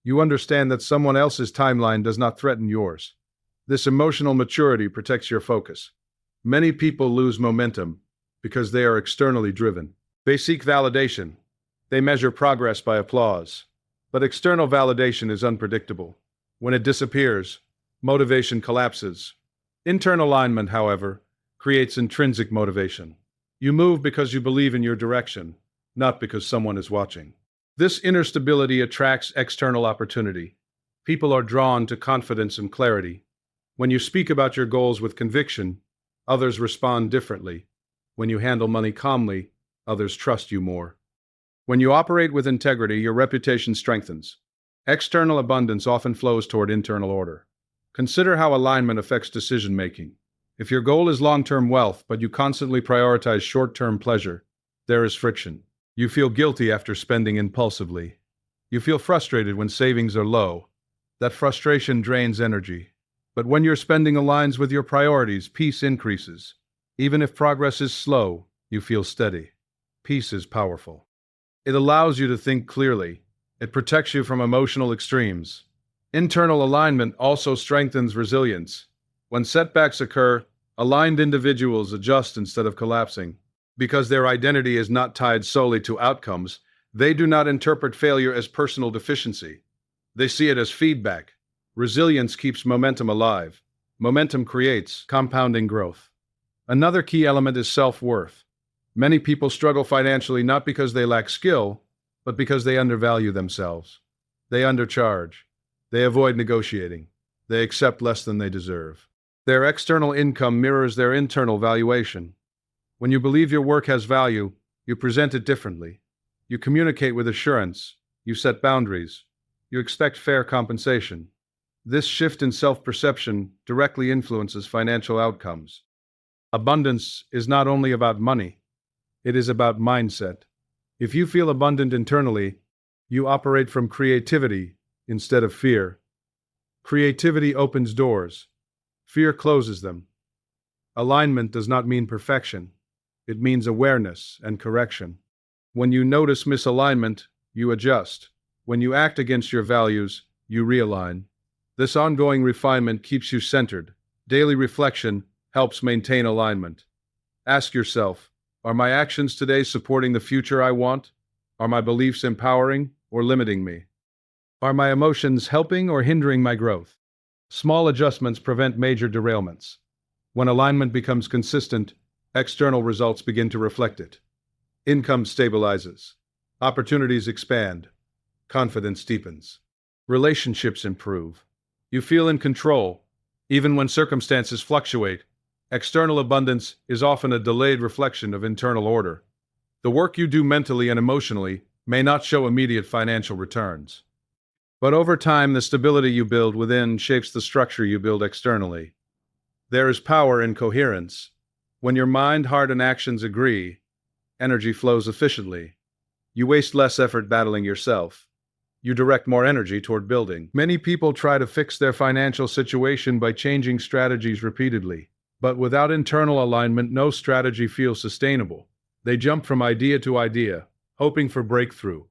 [SPEAKER 1] You understand that someone else's timeline does not threaten yours. This emotional maturity protects your focus. Many people lose momentum because they are externally driven. They seek validation. They measure progress by applause. But external validation is unpredictable. When it disappears, motivation collapses. Internal alignment, however, creates intrinsic motivation. You move because you believe in your direction, not because someone is watching. This inner stability attracts external opportunity. People are drawn to confidence and clarity. When you speak about your goals with conviction, others respond differently. When you handle money calmly, others trust you more. When you operate with integrity, your reputation strengthens. External abundance often flows toward internal order. Consider how alignment affects decision-making. If your goal is long-term wealth, but you constantly prioritize short-term pleasure, there is friction. You feel guilty after spending impulsively. You feel frustrated when savings are low. That frustration drains energy. But when your spending aligns with your priorities, peace increases. Even if progress is slow, you feel steady. Peace is powerful. It allows you to think clearly. It protects you from emotional extremes. Internal alignment also strengthens resilience. When setbacks occur, aligned individuals adjust instead of collapsing. Because their identity is not tied solely to outcomes, they do not interpret failure as personal deficiency. They see it as feedback. Resilience keeps momentum alive. Momentum creates compounding growth. Another key element is self-worth. Many people struggle financially not because they lack skill, but because they undervalue themselves. They undercharge. They avoid negotiating. They accept less than they deserve. Their external income mirrors their internal valuation. When you believe your work has value, you present it differently. You communicate with assurance. You set boundaries. You expect fair compensation. This shift in self-perception directly influences financial outcomes. Abundance is not only about money, it is about mindset. If you feel abundant internally, you operate from creativity instead of fear. Creativity opens doors. Fear closes them. Alignment does not mean perfection. It means awareness and correction. When you notice misalignment, you adjust. When you act against your values, you realign. This ongoing refinement keeps you centered. Daily reflection helps maintain alignment. Ask yourself, are my actions today supporting the future I want? Are my beliefs empowering or limiting me? Are my emotions helping or hindering my growth? Small adjustments prevent major derailments. When alignment becomes consistent, external results begin to reflect it. Income stabilizes. Opportunities expand. Confidence deepens. Relationships improve. You feel in control, even when circumstances fluctuate. External abundance is often a delayed reflection of internal order. The work you do mentally and emotionally may not show immediate financial returns. But over time, the stability you build within shapes the structure you build externally. There is power in coherence. When your mind, heart, and actions agree, energy flows efficiently. You waste less effort battling yourself. You direct more energy toward building. Many people try to fix their financial situation by changing strategies repeatedly. But without internal alignment, no strategy feels sustainable. They jump from idea to idea, hoping for breakthrough.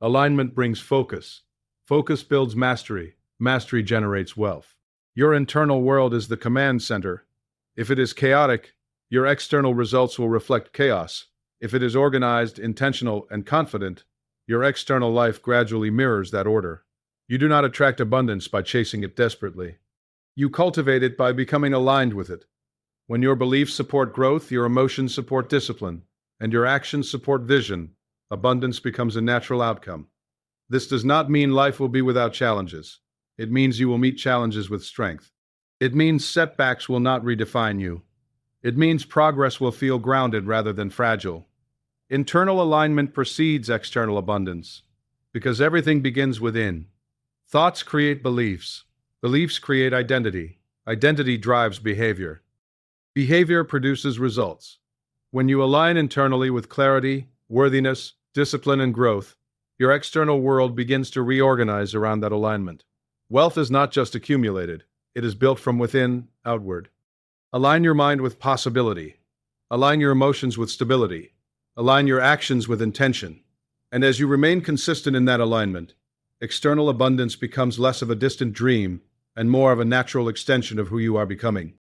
[SPEAKER 1] Alignment brings focus. Focus builds mastery. Mastery generates wealth. Your internal world is the command center. If it is chaotic, your external results will reflect chaos. If it is organized, intentional, and confident, your external life gradually mirrors that order. You do not attract abundance by chasing it desperately. You cultivate it by becoming aligned with it. When your beliefs support growth, your emotions support discipline, and your actions support vision, abundance becomes a natural outcome. This does not mean life will be without challenges. It means you will meet challenges with strength. It means setbacks will not redefine you. It means progress will feel grounded rather than fragile. Internal alignment precedes external abundance, because everything begins within. Thoughts create beliefs. Beliefs create identity. Identity drives behavior. Behavior produces results. When you align internally with clarity, worthiness, discipline, and growth, your external world begins to reorganize around that alignment. Wealth is not just accumulated, it is built from within outward. Align your mind with possibility. Align your emotions with stability. Align your actions with intention. And as you remain consistent in that alignment, external abundance becomes less of a distant dream and more of a natural extension of who you are becoming.